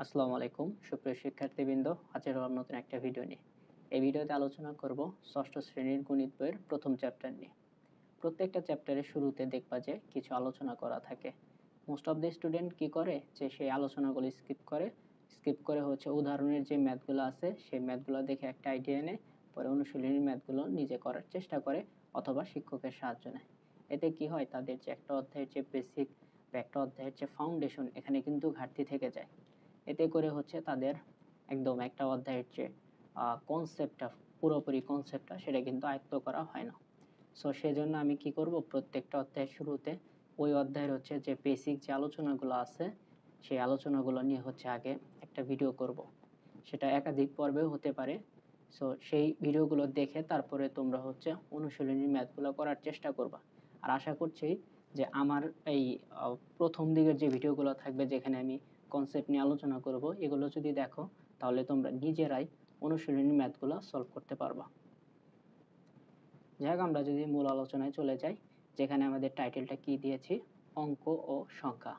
আসসালামু আলাইকুম সুপ্রিয় শিক্ষার্থীবৃন্দ, হাজির হলাম নতুন একটা ভিডিও নিয়ে। এই ভিডিওতে আলোচনা করব ষষ্ঠ শ্রেণীর গণিত বইয়ের প্রথম চ্যাপ্টার নিয়ে। প্রত্যেকটা চ্যাপ্টারের শুরুতে দেখবা যে কিছু আলোচনা করা থাকে। মোস্ট অফ দ্য স্টুডেন্ট কি করে যে সেই আলোচনাগুলো স্কিপ করে হচ্ছে উদাহরণের যে ম্যাথগুলো আছে সেই ম্যাথগুলো দেখে একটা আইডিয়া এনে পরে অনুশীলনীর ম্যাথগুলো নিজে করার চেষ্টা করে অথবা শিক্ষকের সাহায্য নেয়। এতে কি হয়, তাদের যে একটা অধ্যায়ের যে বেসিক বা একটা অধ্যায়ের যে ফাউন্ডেশন এখানে কিন্তু ঘাটতি থেকে যায়। এতে করে হচ্ছে তাদের একদম একটা অধ্যায়ের যে পুরোপুরি কনসেপ্টটা সেটা কিন্তু আয়ত্ত করা হয় না। সো সেজন্য আমি কি করব, প্রত্যেকটা অধ্যায়ের শুরুতে ওই অধ্যায়ের হচ্ছে যে বেসিক যে আলোচনাগুলো আছে সেই আলোচনাগুলো নিয়ে হচ্ছে আগে একটা ভিডিও করব। সেটা একাধিক পর্বেও হতে পারে। সো সেই ভিডিওগুলো দেখে তারপরে তোমরা হচ্ছে অনুশীলনী ম্যাথগুলো করার চেষ্টা করবা। আর আশা করছি যে আমার এই প্রথম দিকের যে ভিডিওগুলো থাকবে যেখানে আমি কনসেপ্ট নিয়ে আলোচনা করব, এগুলো যদি দেখো তাহলে তোমরা নিজেরাই অনুশীলনী ম্যাথগুলো সলভ করতে পারবা। যাই হোক, আমরা যদি মূল আলোচনায় চলে যাই, যেখানে আমাদের টাইটেলটা কি দিয়েছি, অঙ্ক ও সংখ্যা।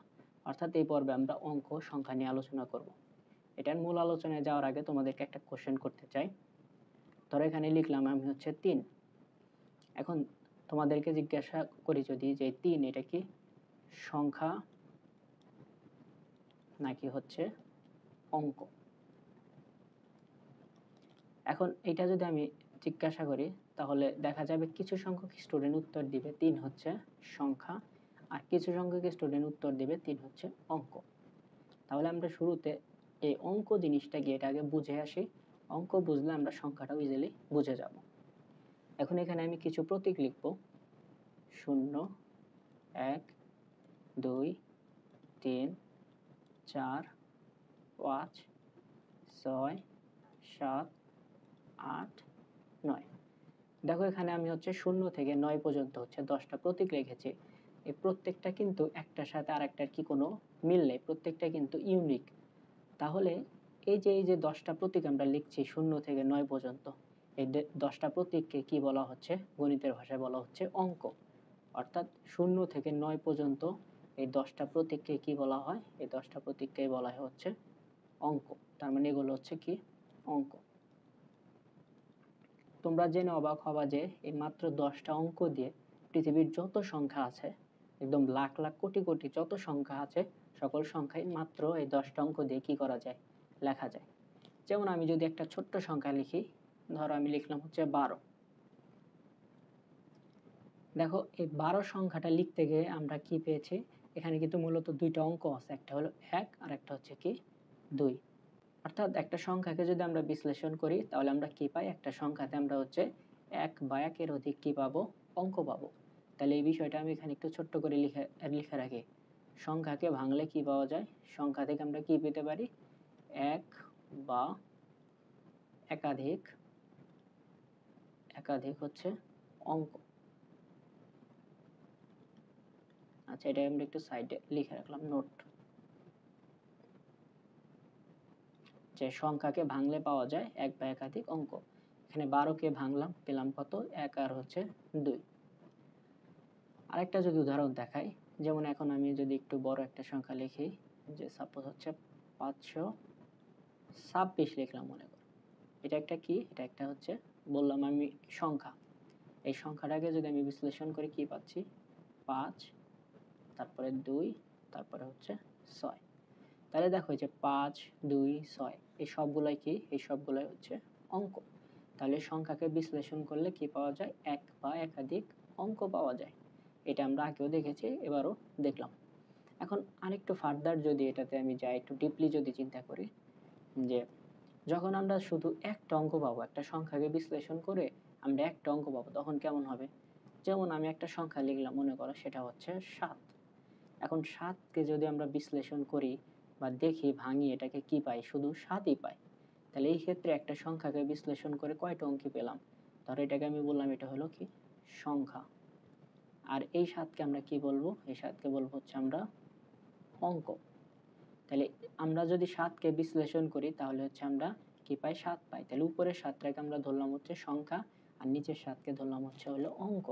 অর্থাৎ এই পর্বে আমরা অঙ্ক সংখ্যা নিয়ে আলোচনা করব। এটার মূল আলোচনায় যাওয়ার আগে তোমাদেরকে একটা কোশ্চেন করতে চাই। ধরো এখানে লিখলাম আমি হচ্ছে 3। এখন তোমাদেরকে জিজ্ঞাসা করি যদি যে 3 এটা কি সংখ্যা নাকি হচ্ছে অঙ্ক। এখন এটা যদি আমি জিজ্ঞাসা করি তাহলে দেখা যাবে কিছু সংখ্যক স্টুডেন্ট উত্তর দিবে 3 হচ্ছে সংখ্যা, আর কিছু সংখ্যক স্টুডেন্ট উত্তর দিবে 3 হচ্ছে অঙ্ক। তাহলে আমরা শুরুতে এই অঙ্ক জিনিসটা কি এটা আগে বুঝে আসি। অঙ্ক বুঝলে আমরা সংখ্যাটাও ইজিলি বুঝে যাব। এখন এখানে আমি কিছু প্রতীক লিখব, 0 1 2 3 4 5 6 7 8 9। দেখো এখানে আমি হচ্ছে 0 থেকে 9 পর্যন্ত হচ্ছে 10টা প্রতীক রেখেছি। এই প্রত্যেকটা কিন্তু একটার সাথে আরেকটার কি কোনো মিল নেই, প্রত্যেকটা কিন্তু ইউনিক। তাহলে এই যে 10টা প্রতীক আমরা লিখছি 0 থেকে 9 পর্যন্ত, এই 10টা প্রতীককে কি বলা হচ্ছে, গণিতের ভাষায় বলা হচ্ছে অঙ্ক। অর্থাৎ 0 থেকে 9 পর্যন্ত এই 10টা প্রতীককে কি বলা হয়, এই 10টা প্রতীককে বলা হয় হচ্ছে অঙ্ক। তার মানে এগুলো হচ্ছে কি অঙ্ক। তোমরা জেনে অবাক হবা যে এই মাত্র 10টা অঙ্ক দিয়ে পৃথিবীর যত সংখ্যা আছে, একদম লাখ লাখ কোটি কোটি যত সংখ্যা আছে সকল সংখ্যাই মাত্র এই 10টা অঙ্ক দিয়ে কি করা যায়, লেখা যায়। যেমন আমি যদি একটা ছোট্ট সংখ্যা লিখি, ধরো আমি লিখলাম হচ্ছে 12। দেখো এই 12 সংখ্যাটা লিখতে গিয়ে আমরা কি পেয়েছি, এখানে কিন্তু মূলত দুইটা অঙ্ক আছে, একটা হলো 1 আর একটা হচ্ছে কি 2। অর্থাৎ একটা সংখ্যাকে যদি আমরা বিশ্লেষণ করি তাহলে আমরা কি পাই, একটা সংখ্যাতে আমরা হচ্ছে 1 বা 1 এর অধিক কি পাবো, অঙ্ক পাবো। তাহলে এই বিষয়টা আমি এখানে একটু ছোট্ট করে লিখে রাখি। সংখ্যাকে ভাঙলে কি পাওয়া যায়, সংখ্যা থেকে আমরা কি পেতে পারি, 1 বা একাধিক হচ্ছে অঙ্ক। আচ্ছা, এটা আমরা একটু সাইডে লিখে রাখলাম নোট, যে সংখ্যাকে ভাঙলে পাওয়া যায় 1 বা একাধিক অঙ্ক। এখানে 12কে ভাঙলাম, পেলাম কত, 1 আর হচ্ছে 2। আরেকটা যদি উদাহরণ দেখাই, যেমন এখন আমি যদি একটু বড় একটা সংখ্যা লিখি, যে সাপোজ হচ্ছে 526 লিখলাম মনে করো। এটা একটা কি, এটা একটা হচ্ছে বললাম আমি সংখ্যা। এই সংখ্যাটাকে যদি আমি বিশ্লেষণ করি কি পাচ্ছি, 5 তারপরে 2 তারপরে হচ্ছে 6। তাহলে দেখো এই যে 5 2 6 এই সবগুলাই কি, এই সবগুলাই হচ্ছে অঙ্ক। তাহলে সংখ্যাকে বিশ্লেষণ করলে কি পাওয়া যায়, 1 বা একাধিক অঙ্ক পাওয়া যায়। এটা আমরা আগেও দেখেছি, এবারও দেখলাম। এখন আরেকটু ফার্দার যদি এটাতে আমি যাই, একটু ডিপলি যদি চিন্তা করি, যে যখন আমরা শুধু একটা অঙ্ক পাবো, একটা সংখ্যাকে বিশ্লেষণ করে আমরা একটা অঙ্ক পাবো, তখন কেমন হবে। যেমন আমি একটা সংখ্যা লিখলাম মনে করো, সেটা হচ্ছে 7। এখন 7কে যদি আমরা বিশ্লেষণ করি বা দেখি ভাঙি, এটাকে কি পাই, শুধু 7ই পাই। তাহলে এই ক্ষেত্রে একটা সংখ্যাকে বিশ্লেষণ করে কয়টা অঙ্ক পেলাম, ধরো এটাকে আমি বললাম এটা হলো কি সংখ্যা। আর এই 7কে আমরা কি বলবো, এই 7কে বলবো হচ্ছে আমরা অঙ্ক। তাহলে আমরা যদি 7কে বিশ্লেষণ করি তাহলে হচ্ছে আমরা কি পাই, 7 পাই। তাহলে উপরের 7টাকে আমরা ধরলাম হচ্ছে সংখ্যা, আর নিচের 7কে ধরলাম হচ্ছে হলো অঙ্ক।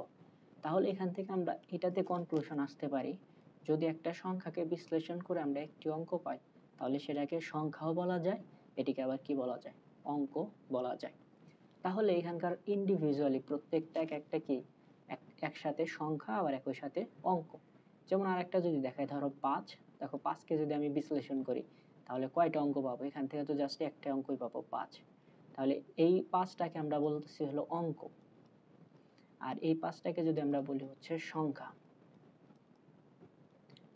তাহলে এখান থেকে আমরা এটাতে কনক্লুশন আসতে পারি, যদি একটা সংখ্যাকে বিশ্লেষণ করে আমরা একটি অঙ্ক পাই তাহলে সেটাকে সংখ্যাও বলা যায়, এটিকে আবার কি বলা যায়, অঙ্ক বলা যায়। তাহলে এখানকার ইন্ডিভিজুয়ালি প্রত্যেকটা একটা কি একসাথে সংখ্যা আবার একই সাথে অঙ্ক। যেমন আরেকটা যদি দেখায়, ধরো 5, দেখো 5কে যদি আমি বিশ্লেষণ করি তাহলে কয়টা অঙ্ক পাবো, এখান থেকে তো জাস্ট একটা অঙ্কই পাবো 5। তাহলে এই 5টাকে আমরা বলতেছি হলো অঙ্ক, আর এই 5টাকে যদি আমরা বলি হচ্ছে সংখ্যা।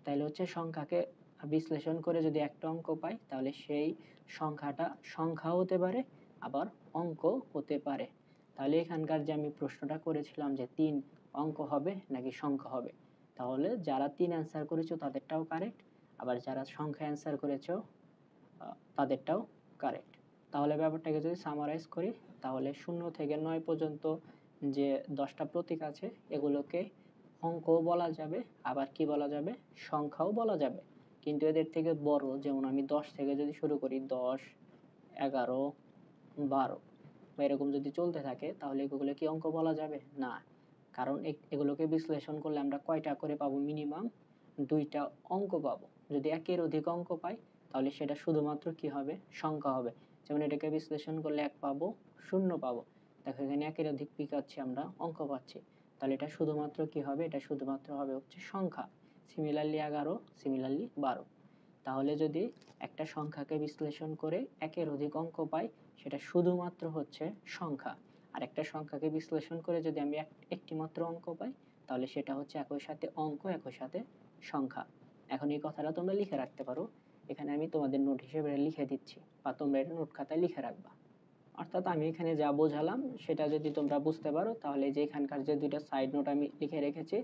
তাহলে হচ্ছে সংখ্যাকে বিশ্লেষণ করে যদি একটা অঙ্ক পাই তাহলে সেই সংখ্যাটা সংখ্যা হতে পারে আবার অঙ্ক হতে পারে। তাহলে এখানকার যে আমি প্রশ্নটা করেছিলাম যে 3 অঙ্ক হবে নাকি সংখ্যা হবে, তাহলে যারা 3 অ্যান্সার করেছো তাদেরটাও কারেক্ট, আবার যারা সংখ্যা অ্যান্সার করেছো তাদেরটাও কারেক্ট। তাহলে ব্যাপারটাকে যদি সামারাইজ করি তাহলে 0 থেকে 9 পর্যন্ত যে 10টা প্রতীক আছে এগুলোকে অঙ্কও বলা যাবে, আবার কি বলা যাবে, সংখ্যাও বলা যাবে। কিন্তু এদের থেকে বড়, যেমন আমি 10 থেকে যদি শুরু করি, 10, 11, 12 বা এরকম যদি চলতে থাকে তাহলে এগুলো কি অঙ্ক বলা যাবে না, কারণ এগুলোকে বিশ্লেষণ করলে আমরা কয়টা করে পাবো, মিনিমাম 2টা অঙ্ক পাবো। যদি একের অধিক অঙ্ক পাই তাহলে সেটা শুধুমাত্র কি হবে, সংখ্যা হবে। যেমন এটাকে বিশ্লেষণ করলে 1 পাবো, 0 পাবো, দেখো এখানে একের অধিক পাচ্ছি আমরা, অঙ্ক পাচ্ছি, তাহলে এটা শুধুমাত্র কি হবে, এটা শুধুমাত্র হবে হচ্ছে সংখ্যা। Similarly 11, similarly 12। তাহলে যদি একটা সংখ্যাকে বিশ্লেষণ করে একের অধিক অঙ্ক পাই সেটা শুধুমাত্র হচ্ছে সংখ্যা, আর একটা সংখ্যাকে বিশ্লেষণ করে যদি আমি একটি মাত্র অঙ্ক পাই তাহলে সেটা হচ্ছে একই সাথে অঙ্ক, একই সাথে সংখ্যা। এখন এই কথাটা তোমরা লিখে রাখতে পারো, এখানে আমি তোমাদের নোট হিসেবে লিখে দিচ্ছি বা তোমরা এটা নোট খাতায় লিখে রাখবা। অর্থাৎ আমি এখানে যা বোঝালাম সেটা যদি তোমরা বুঝতে পারো তাহলে যে এখানকার যে 2টা সাইড নোট আমি লিখে রেখেছি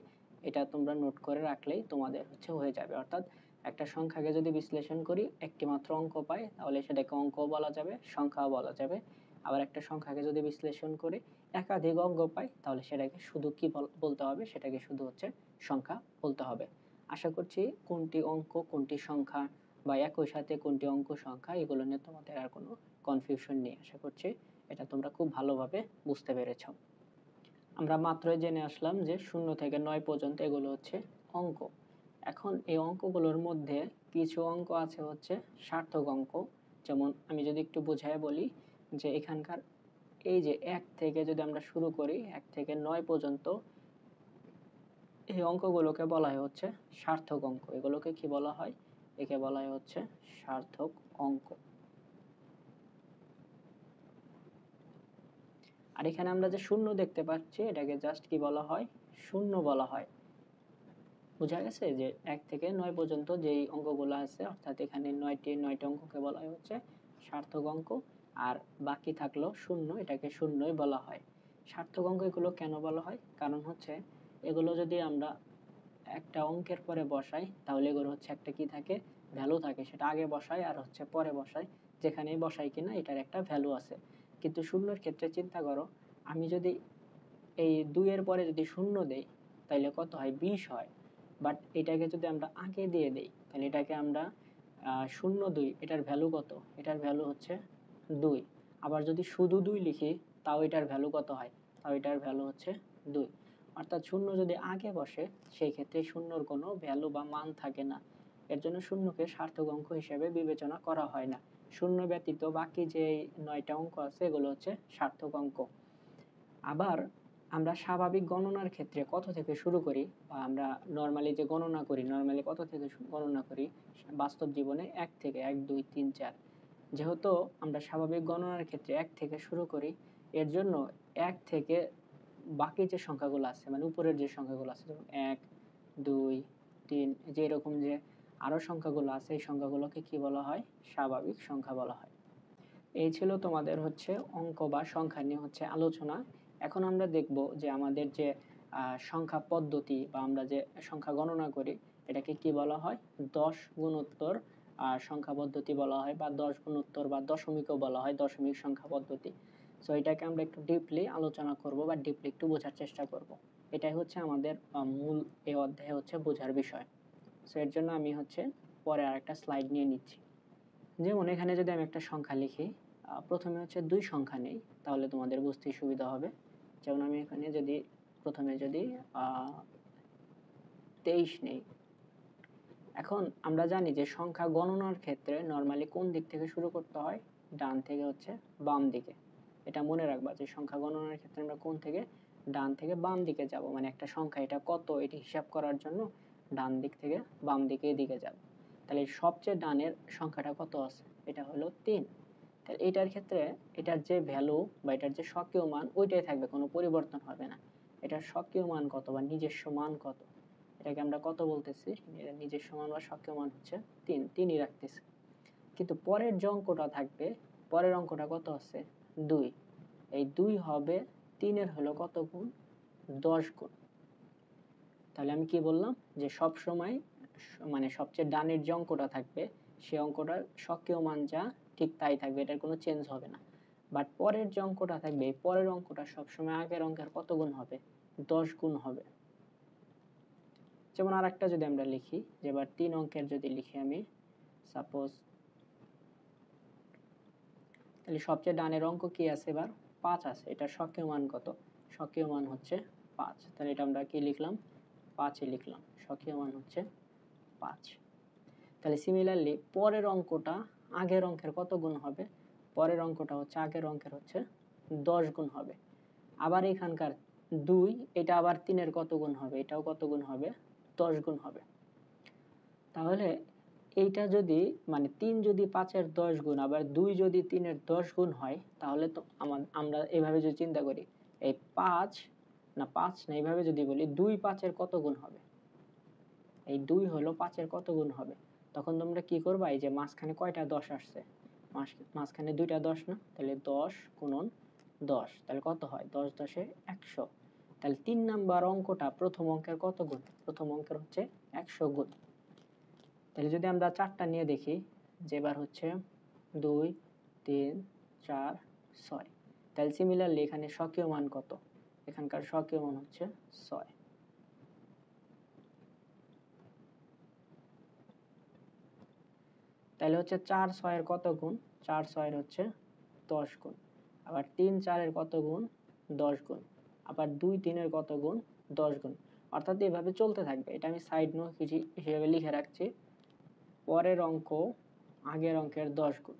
এটা তোমরা নোট করে রাখলেই তোমাদের হচ্ছে হয়ে যাবে। অর্থাৎ একটা সংখ্যাকে যদি বিশ্লেষণ করি একটি মাত্র অঙ্ক পাই তাহলে সেটাকে অঙ্কও বলা যাবে, সংখ্যাও বলা যাবে। আবার একটা সংখ্যাকে যদি বিশ্লেষণ করে একাধিক অঙ্ক পাই তাহলে সেটাকে শুধু কি বলতে হবে, সেটাকে শুধু হচ্ছে সংখ্যা বলতে হবে। আশা করছি কোনটি অঙ্ক কোনটি সংখ্যা বা একই সাথে কোনটি অঙ্ক সংখ্যা এগুলো নিয়ে তোমাদের আর কোনো কনফিউশন নেই। আশা করছি এটা তোমরা খুব ভালোভাবে বুঝতে পেরেছো। আমরা মাত্রই জেনে আসলাম যে 0 থেকে 9 পর্যন্ত এগুলো হচ্ছে অঙ্ক। এখন এই অঙ্কগুলোর মধ্যে কিছু অঙ্ক আছে হচ্ছে সার্থক অঙ্ক। যেমন আমি যদি একটু বোঝায় বলি যে এখানকার এই যে 1 থেকে যদি আমরা শুরু করি 1 থেকে 9 পর্যন্ত এই অঙ্কগুলোকে বলা হয় হচ্ছে সার্থক অঙ্ক। এগুলোকে কি বলা হয়, একে বলা হয় হচ্ছে সার্থক অঙ্ক। আর এখানে আমরা যে 0 দেখতে পাচ্ছি এটাকে জাস্ট কি বলা হয়, শূন্য বলা হয়। বোঝা গেছে যে 1 থেকে 9 পর্যন্ত যেই অঙ্কগুলো আছে অর্থাৎ এখানে 9টা অঙ্ককে বলা হয় হচ্ছে সার্থক অঙ্ক, আর বাকি থাকলো 0, এটাকে শূন্যই বলা হয়। সার্থক অঙ্ক এগুলো কেন বলা হয়, কারণ হচ্ছে এগুলো যদি আমরা একটা অঙ্কের পরে বসাই তাহলে এগুলো হচ্ছে একটা কি থাকে, ভ্যালু থাকে, সেটা আগে বসাই আর হচ্ছে পরে বসাই, যেখানেই বসাই কিনা এটার একটা ভ্যালু আছে। কিন্তু শূন্যের ক্ষেত্রে চিন্তা করো, আমি যদি এই 2 এর পরে যদি 0 দেই তাহলে কত হয়, 20 হয়। বাট এটাকে যদি আমরা আগে দিয়ে দেই তাহলে এটাকে আমরা 0, 2, এটার ভ্যালু কত, এটার ভ্যালু হচ্ছে 2। আবার যদি শুধু 2 লিখি তাও এটার ভ্যালু কত হয়, তাও এটার ভ্যালু হচ্ছে 2। অর্থাৎ 0 যদি আগে বসে সেই ক্ষেত্রে 0-র কোনো ভ্যালু বা মান থাকে না। এর জন্য 0-কে সার্থক অঙ্ক হিসেবে বিবেচনা করা হয় না। 0 ব্যতীত বাকি যে 9টা অঙ্ক আছে এগুলো হচ্ছে সার্থক অঙ্ক। আবার আমরা স্বাভাবিক গণনার ক্ষেত্রে কত থেকে শুরু করি, বা আমরা নর্মালি যে গণনা করি নর্মালি কত থেকে গণনা করি বাস্তব জীবনে, 1 থেকে 1, 2, 3, 4। যেহেতু আমরা স্বাভাবিক গণনার ক্ষেত্রে 1 থেকে শুরু করি এর জন্য 1 থেকে বাকি যে সংখ্যাগুলো আছে মানে উপরের যে সংখ্যাগুলো আছে যেমন 1, 2, 3, যে এরকম যে আরো সংখ্যাগুলো আছে এই সংখ্যাগুলোকে কি বলা হয়, স্বাভাবিক সংখ্যা বলা হয়। এই ছিল তোমাদের হচ্ছে অঙ্ক বা সংখ্যা নিয়ে হচ্ছে আলোচনা। এখন আমরা দেখব যে আমাদের যে সংখ্যা পদ্ধতি বা আমরা যে সংখ্যা গণনা করি এটাকে কি বলা হয়, 10 গুণোত্তর সংখ্যা পদ্ধতি বলা হয়, বা 10 গুণোত্তর বা দশমিকও বলা হয়, দশমিক সংখ্যা পদ্ধতি। সো এটাকে আমরা একটু ডিপলি আলোচনা করব বা ডিপলি একটু বোঝার চেষ্টা করব। এটাই হচ্ছে আমাদের মূল এই অধ্যায়ে হচ্ছে বোঝার বিষয়। সো এর জন্য আমি হচ্ছে পরে আরেকটা স্লাইড নিয়ে নিচ্ছি। যেমন এখানে যদি আমি একটা সংখ্যা লিখি, প্রথমে হচ্ছে 2 সংখ্যা নেই তাহলে তোমাদের বুঝতে সুবিধা হবে। যেমন আমি এখানে যদি প্রথমে যদি 23 নেই, এখন আমরা জানি যে সংখ্যা গণনার ক্ষেত্রে নর্মালি কোন দিক থেকে শুরু করতে হয়, ডান থেকে হচ্ছে বাম দিকে। এটা মনে রাখবা যে সংখ্যা গণনার ক্ষেত্রে আমরা কোন থেকে, ডান থেকে বাম দিকে যাব, মানে একটা সংখ্যা এটা কত এটি হিসাব করার জন্য ডান দিক থেকে বাম দিকে এদিকে যাব। তাহলে সবচেয়ে ডানের সংখ্যাটা কত আছে, এটা হলো 3। তাহলে এটার ক্ষেত্রে এটার যে ভ্যালু বা এটার যে স্বকীয় মান ওইটাই থাকবে, কোনো পরিবর্তন হবে না। এটার স্বকীয় মান কত বা নিজস্ব মান কত, এটাকে আমরা কত বলতেছি, নিজস্ব মান বা স্বকীয় মান হচ্ছে 3ই রাখতেছি। কিন্তু পরের যে অঙ্কটা থাকবে, পরের অঙ্কটা কত আছে, 2। এই 2 হবে 3-এর হলো কত গুণ, 10 গুণ। তাহলে আমি কি বললাম যে সব সময় মানে সবচেয়ে ডানের যে অঙ্কটা থাকবে সেই অঙ্কটার স্বকীয় মান যা ঠিক তাই থাকবে, এটার কোনো চেঞ্জ হবে না। বাট পরের যে অঙ্কটা থাকবে, পরের অঙ্কটা সবসময় আগের অঙ্কের কত গুণ হবে, 10 গুণ হবে। যেমন আরেকটা যদি আমরা লিখি, যে এবার 3 অঙ্কের যদি লিখি আমি, সাপোজ, তাহলে সবচেয়ে ডানের অঙ্ক কি আছে, এবার 5 আছে। এটার স্বকীয় মান কত, স্বকীয় মান হচ্ছে 5। তাহলে এটা আমরা কি লিখলাম, 5 লিখলাম, স্বকীয় মান হচ্ছে 5। তাহলে সিমিলারলি পরের অঙ্কটা আগের অঙ্কের কত গুণ হবে, পরের অঙ্কটা হচ্ছে আগের অঙ্কের হচ্ছে 10 গুণ হবে। আবার এখানকার 2, এটা আবার 3-এর কত গুণ হবে, এটাও কত গুণ হবে, 10 গুণ হবে। তাহলে এইটা যদি মানে 3 যদি 5-এর 10 গুণ, আবার 2 যদি 3-এর 10 গুণ হয়, তাহলে তো আমরা এইভাবে যদি চিন্তা করি, এই 5 না এইভাবে যদি বলি 2 5-এর কত গুণ হবে, এই 2 হলো 5-এর কত গুণ হবে, তখন তোমরা কি করবা, এই যে মাঝখানে কয়টা 10 আসছে, মাঝখানে দুইটা 10 না, তাহলে 10 গুণন 10, তাহলে কত হয়, 10 10 এ 100। তাহলে 3 নাম্বার অঙ্কটা প্রথম অঙ্কের কত গুণ, প্রথম অঙ্কের হচ্ছে 100 গুণ। তাহলে যদি আমরা 4টা নিয়ে দেখি, যে এবার হচ্ছে 2 3 4 6, তাহলে সিমিলারলি এখানে স্বকীয় মান কত, এখানকার স্বকীয় মান হচ্ছে 6। তাহলে হচ্ছে 4 6-এর কত গুণ, 4 6-এর হচ্ছে 10 গুণ। আবার 3 4-এর কত গুণ, 10 গুণ। আবার 2 3-এর কত গুণ, 10 গুণ। অর্থাৎ এভাবে চলতে থাকবে। এটা আমি সাইড নোট হিসেবে লিখে রাখছি, পরের অঙ্ক আগের অঙ্কের 10 গুণ।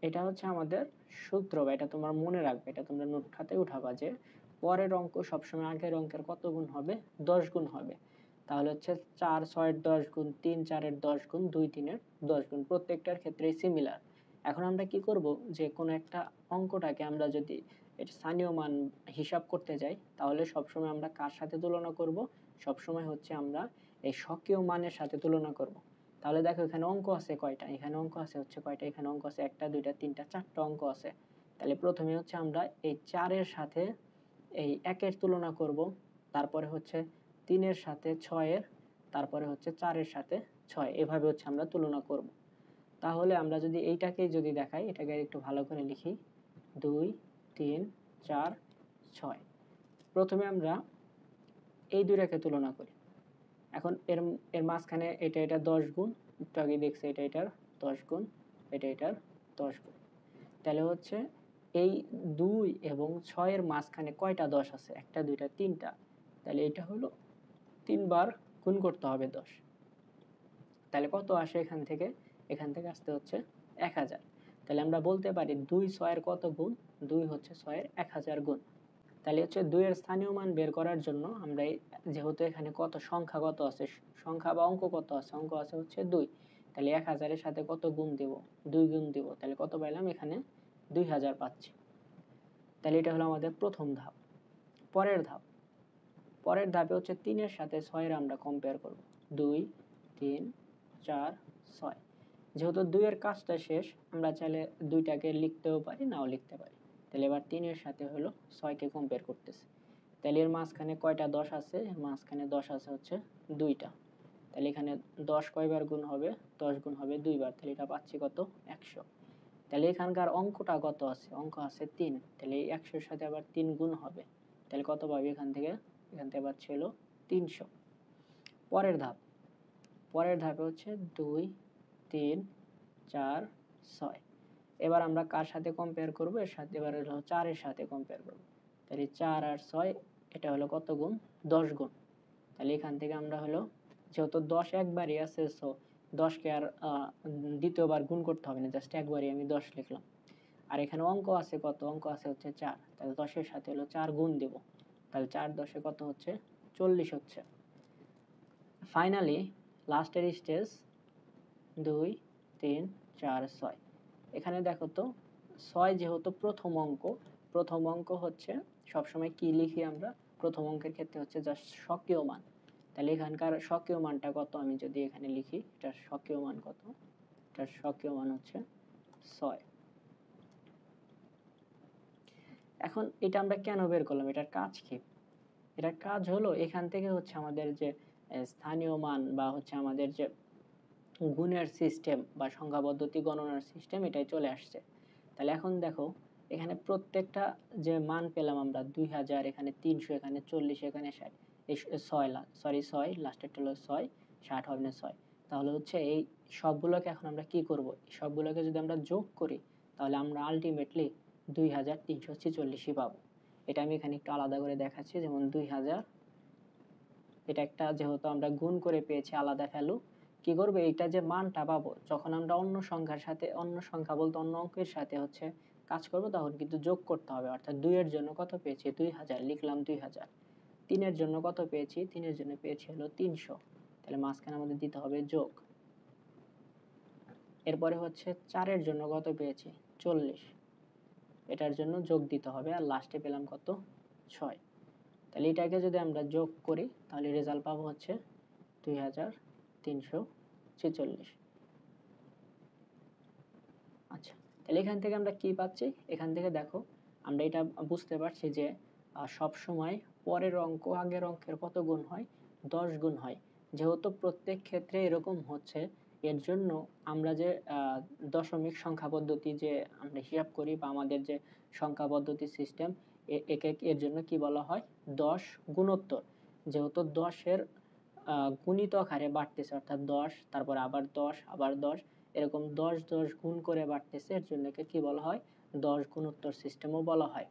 এটা হচ্ছে আমাদের সূত্র, বা এটা তোমরা মনে রাখবে, এটা তোমরা নোট খাতে উঠাবা যে পরের অঙ্ক সবসময় আগের অঙ্কের কত গুণ হবে, 10 গুণ হবে। তাহলে হচ্ছে 4 6-এর 10 গুণ, 3 4-এর 10 গুণ, 2 3-এর 10 গুণ, প্রত্যেকটার ক্ষেত্রেই সিমিলার। এখন আমরা কি করব, যে কোনো একটা অঙ্কটাকে আমরা যদি এর স্থানীয় মান হিসাব করতে যাই, তাহলে সবসময় আমরা কার সাথে তুলনা করব, সবসময় হচ্ছে আমরা এই স্বকীয় মানের সাথে তুলনা করব। তাহলে দেখো এখানে অঙ্ক আছে কয়টা, এখানে অঙ্ক আছে হচ্ছে কয়টা, এখানে অঙ্ক আছে 1টা 2টা 3টা 4টা অঙ্ক আছে। তাহলে প্রথমে হচ্ছে আমরা এই 4-এর সাথে এই 1-এর তুলনা করব, তারপরে হচ্ছে 3-এর সাথে 6-এর, তারপরে হচ্ছে 4-এর সাথে 6, এভাবে হচ্ছে আমরা তুলনা করব। তাহলে আমরা যদি এইটাকে যদি দেখাই, এটাকে একটু ভালো করে লিখি, 2 3 4 6। প্রথমে আমরা এই দুইটাকে তুলনা করি। এখন এর এর মাঝখানে এটা 10 গুণ, একটু আগে দেখছি এটার 10 গুণ, এটার 10 গুণ। তাহলে হচ্ছে এই 2 এবং 6 এর মাঝখানে কয়টা 10 আছে, 1টা 2টা 3টা, তাহলে এটা হলো 3 বার গুণ করতে হবে 10। তাহলে কত আসে এখান থেকে, এখান থেকে আসতে হচ্ছে 1000। তাহলে আমরা বলতে পারি 2 6-এর কত গুণ, 2 হচ্ছে 6-এর 1000 গুণ। তাহলে হচ্ছে 2 এর স্থানীয় মান বের করার জন্য আমরা যেহেতু এখানে কত সংখ্যা কত আছে, সংখ্যা বা অঙ্ক কত আছে, অঙ্ক আছে হচ্ছে 2, তাহলে 1000-এর সাথে কত গুণ দেব, 2 গুণ দেব, তাহলে কত পাইলাম, এখানে 2000 পাচ্ছি। তাহলে এটা হলো আমাদের প্রথম ধাপ। পরের ধাপে হচ্ছে 3-এর সাথে 6-এর আমরা কম্পেয়ার করব, 2 3 4 6। যেহেতু 2 এর কাজটা শেষ, আমরা চাইলে দুইটাকে লিখতেও পারি, নাও লিখতে পারি। তাহলে এবার 3-এর সাথে হলো 6-কে কম্পেয়ার করতেছি। তাহলে এর মাঝখানে কয়টা 10 আছে, এর মাঝখানে 10 আছে হচ্ছে 2টা। তাহলে এখানে 10 কয়বার গুণ হবে, 10 গুণ হবে 2 বার, তাহলে এটা পাচ্ছি কত, 100। তাহলে এখানকার অঙ্কটা কত আছে, অঙ্ক আছে 3, তাহলে এই 100-এর সাথে আবার 3 গুণ হবে, তাহলে কত পাবে এখান থেকে পাচ্ছি হলো 300। পরের ধাপে হচ্ছে 2 3 4 6। এবার আমরা কার সাথে কম্পেয়ার করব, এর সাথে এবার হলো 4-এর সাথে কম্পেয়ার করব। তাহলে 4 আর 6 এটা হলো কত গুণ, 10 গুণ। তাহলে এখান থেকে আমরা হলো, যেহেতু 10 একবারই আছে, সো 10কে আর দ্বিতীয়বার গুণ করতে হবে না, জাস্ট একবারই আমি 10 লিখলাম। আর এখানে অঙ্ক আছে কত, অঙ্ক আছে হচ্ছে 4, তাহলে 10-এর সাথে হলো 4 গুণ দেব, তাহলে 4 10-এ কত হচ্ছে 40 হচ্ছে। ফাইনালি লাস্টের স্টেজ 2 3 4 6। এখানে দেখো তো 6 যেহেতু প্রথম অঙ্ক হচ্ছে সবসময় কি লিখি আমরা, প্রথম অঙ্কের ক্ষেত্রে হচ্ছে জাস্ট স্বকীয় মান। তাহলে এখানকার স্বকীয় মানটা কত আমি যদি এখানে লিখি, এটার স্বকীয় মান কত, এটার স্বকীয় মান হচ্ছে 6। এখন এটা আমরা কেন বের করলাম, এটার কাজ কি? এটার কাজ হলো এখান থেকে হচ্ছে আমাদের যে স্থানীয় মান বা হচ্ছে আমাদের যে গুণের সিস্টেম বা সংখ্যা পদ্ধতি গণনার সিস্টেম, এটাই চলে আসছে। তাহলে এখন দেখো এখানে প্রত্যেকটা যে মান পেলাম আমরা 2000, এখানে 300, এখানে 40, এখানে 60, এই 6 লাস্টেরটা হলো 6, 60 হবে না 6। তাহলে হচ্ছে এই সবগুলোকে এখন আমরা কি করব, সবগুলোকে যদি আমরা যোগ করি তাহলে আমরা আলটিমেটলি 2346ই পাবো। এটা আমি এখানে একটু আলাদা করে দেখাচ্ছি, যেমন 2000, এটা একটা যেহেতু আমরা গুণ করে পেয়েছি আলাদা ভ্যালু, কি করবে এইটা যে মানটা পাবো যখন আমরা অন্য সংখ্যার সাথে, অন্য সংখ্যা বলতে অন্য অঙ্কের সাথে হচ্ছে কাজ করব, তখন কিন্তু যোগ করতে হবে। অর্থাৎ 2 এর জন্য কত পেয়েছি 2000, লিখলাম 2000। 3 এর জন্য কত পেয়েছি, 3 এর জন্য পেয়েছি হলো 300, তাহলে মাঝখানে আমাদের দিতে হবে যোগ। এরপরে হচ্ছে 4 এর জন্য কত পেয়েছি 40, এটার জন্য যোগ দিতে হবে, আর লাস্টে পেলাম কত 6। তাহলে এটাকে যদি আমরা যোগ করি তাহলে রেজাল্ট পাবো হচ্ছে 2346। আচ্ছা, তাহলে এখান থেকে আমরা কি পাচ্ছি, এখান থেকে দেখো আমরা এটা বুঝতে পারছি যে সব সময় পরের অঙ্ক আগের অঙ্কের কত গুণ হয়, 10 গুণ হয়। যেহেতু প্রত্যেক ক্ষেত্রে এরকম হচ্ছে, এর জন্য আমরা যে দশমিক সংখ্যা পদ্ধতি যে আমরা হিসাব করি বা আমাদের যে সংখ্যা পদ্ধতি সিস্টেম, এর জন্য কি বলা হয় 10 গুণোত্তর। যেহেতু 10-এর গুণিতক হারে বাড়তেছে, অর্থাৎ 10 তারপর আবার 10 আবার 10, এরকম 10 10 গুণ করে বাড়তেছে, এর জন্য কি বলা হয় 10 গুণোত্তর সিস্টেমও বলা হয়।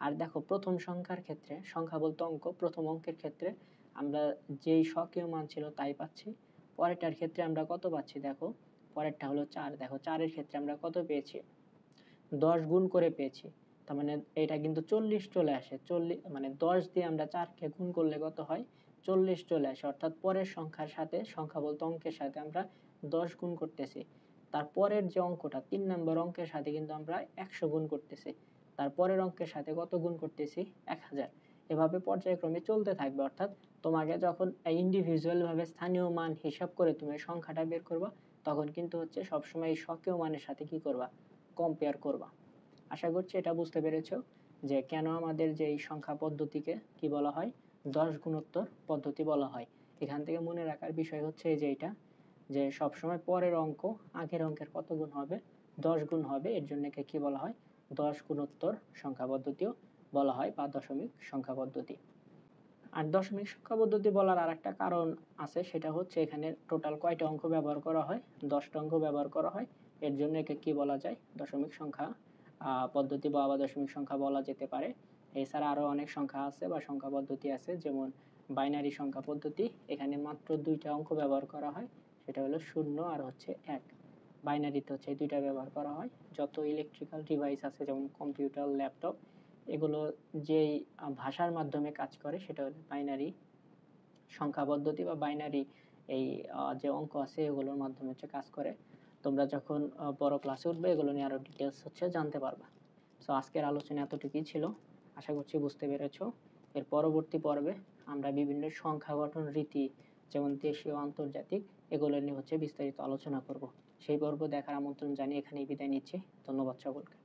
আর দেখো প্রথম সংখ্যার ক্ষেত্রে, সংখ্যা বলতে অঙ্ক, প্রথম অঙ্কের ক্ষেত্রে আমরা যেই স্বকীয় মান ছিল তাই পাচ্ছি। পরেরটার ক্ষেত্রে আমরা কত পাচ্ছি, দেখো পরেরটা হলো 4, দেখো 4 এর ক্ষেত্রে আমরা কত পেয়েছি 10 গুণ করে পেয়েছি। তার মানে এটা কিন্তু 40 চলে আসে, 40 মানে 10 দিয়ে আমরা 4কে গুণ করলে কত হয় 40 চলে আসে। অর্থাৎ পরের সংখ্যার সাথে, সংখ্যা বলতে অঙ্কের সাথে আমরা 10 গুণ করতেছি। তারপরের যে অঙ্কটা 3 নম্বর অঙ্কের সাথে কিন্তু আমরা 100 গুণ করতেছি। তারপরের অঙ্কের সাথে কত গুণ করতেছি 1000। এভাবে পর্যায়ক্রমে চলতে থাকবে। অর্থাৎ তোমাকে যখন ইন্ডিভিজুয়াল ভাবে স্থানীয় মান হিসাব করে তুমি সংখ্যাটা বের করবা, তখন কিন্তু হচ্ছে সবসময় এই স্বকীয় মানের সাথে কি করবা, কম্পেয়ার করবা। আশা করছি এটা বুঝতে পেরেছো যে কেন আমাদের যে এই সংখ্যা পদ্ধতিকে কি বলা হয় 10 গুণোত্তর পদ্ধতি বলা হয়। এখান থেকে মনে রাখার বিষয় হচ্ছে এই যে এটা, যে সবসময় পরের অঙ্ক আগের অঙ্কের কত গুণ হবে 10 গুণ হবে, এর জন্য কি বলা হয় 10 গুণোত্তর সংখ্যা পদ্ধতিও বলা হয় বা দশমিক সংখ্যা পদ্ধতি। আর দশমিক সংখ্যা পদ্ধতি বলার আরেকটা কারণ আছে, সেটা হচ্ছে এখানে টোটাল কয়টা অঙ্ক ব্যবহার করা হয়, 10টা অঙ্ক ব্যবহার করা হয়, এর জন্য একে কি বলা যায় দশমিক সংখ্যা পদ্ধতি বা দশমিক সংখ্যা বলা যেতে পারে। এছাড়া আরো অনেক সংখ্যা আছে বা সংখ্যা পদ্ধতি আছে, যেমন বাইনারি সংখ্যা পদ্ধতি, এখানে মাত্র 2টা অঙ্ক ব্যবহার করা হয়, সেটা হলো 0 আর হচ্ছে 1। বাইনারিতে হচ্ছে এই 2টা ব্যবহার করা হয়। যত ইলেকট্রিক্যাল ডিভাইস আছে যেমন কম্পিউটার, ল্যাপটপ, এগুলো যেই ভাষার মাধ্যমে কাজ করে সেটা হলো বাইনারি সংখ্যা পদ্ধতি বা বাইনারি এই যে অঙ্ক আছে এগুলোর মাধ্যমে হচ্ছে কাজ করে। তোমরা যখন বড় ক্লাসে উঠবে এগুলো নিয়ে আরো ডিটেলস হচ্ছে জানতে পারবা। সো আজকের আলোচনা এতটুকুই ছিল, আশা করছি বুঝতে পেরেছো। এর পরবর্তী পর্বে আমরা বিভিন্ন সংখ্যা গঠন রীতি, যেমন দেশীয় আন্তর্জাতিক, এগুলো নিয়ে হচ্ছে বিস্তারিত আলোচনা করব। সেই পর্ব দেখার আমন্ত্রণ জানিয়ে এখানেই বিদায় নিচ্ছি। ধন্যবাদ সকলকে।